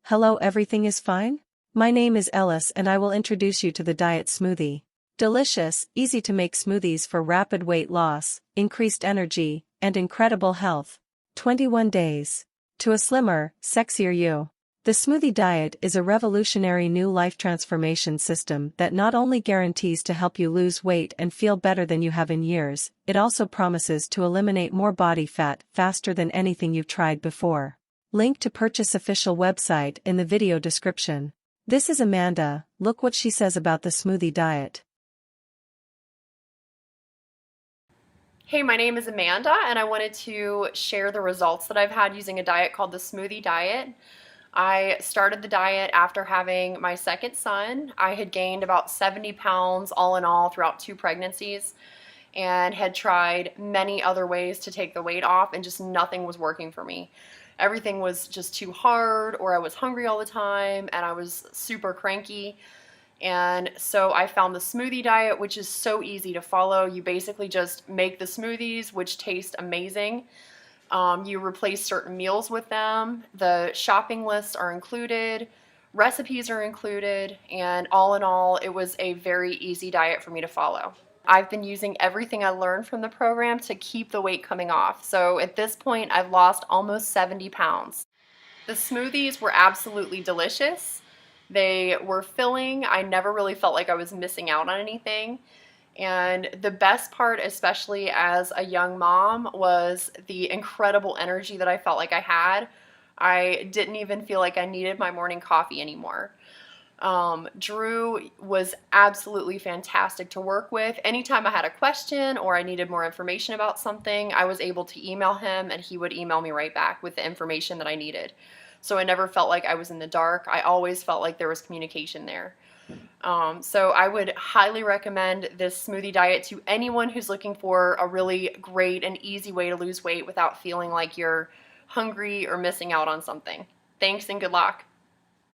Hello, everything is fine? My name is Ellis and I will introduce you to the diet smoothie. Delicious, easy to make smoothies for rapid weight loss, increased energy, and incredible health. 21 days. To a slimmer, sexier you. The smoothie diet is a revolutionary new life transformation system that not only guarantees to help you lose weight and feel better than you have in years, it also promises to eliminate more body fat faster than anything you've tried before. Link to purchase official website in the video description. This is Amanda. Look what she says about the smoothie diet. Hey, my name is Amanda, and I wanted to share the results that I've had using a diet called the Smoothie Diet. I started the diet after having my second son. I had gained about 70 pounds all in all throughout 2 pregnancies and had tried many other ways to take the weight off, and just nothing was working for me. Everything was just too hard, or I was hungry all the time, and I was super cranky. And so I found the smoothie diet, which is so easy to follow. You basically just make the smoothies, which taste amazing. You replace certain meals with them. The shopping lists are included. Recipes are included. And all in all, it was a very easy diet for me to follow. I've been using everything I learned from the program to keep the weight coming off. So at this point, I've lost almost 70 pounds. The smoothies were absolutely delicious. They were filling. I never really felt like I was missing out on anything. And the best part, especially as a young mom, was the incredible energy that I felt like I had. I didn't even feel like I needed my morning coffee anymore. Drew was absolutely fantastic to work with. Anytime I had a question or I needed more information about something, I was able to email him and he would email me right back with the information that I needed. So I never felt like I was in the dark. I always felt like there was communication there. So I would highly recommend this smoothie diet to anyone who's looking for a really great and easy way to lose weight without feeling like you're hungry or missing out on something. Thanks and good luck.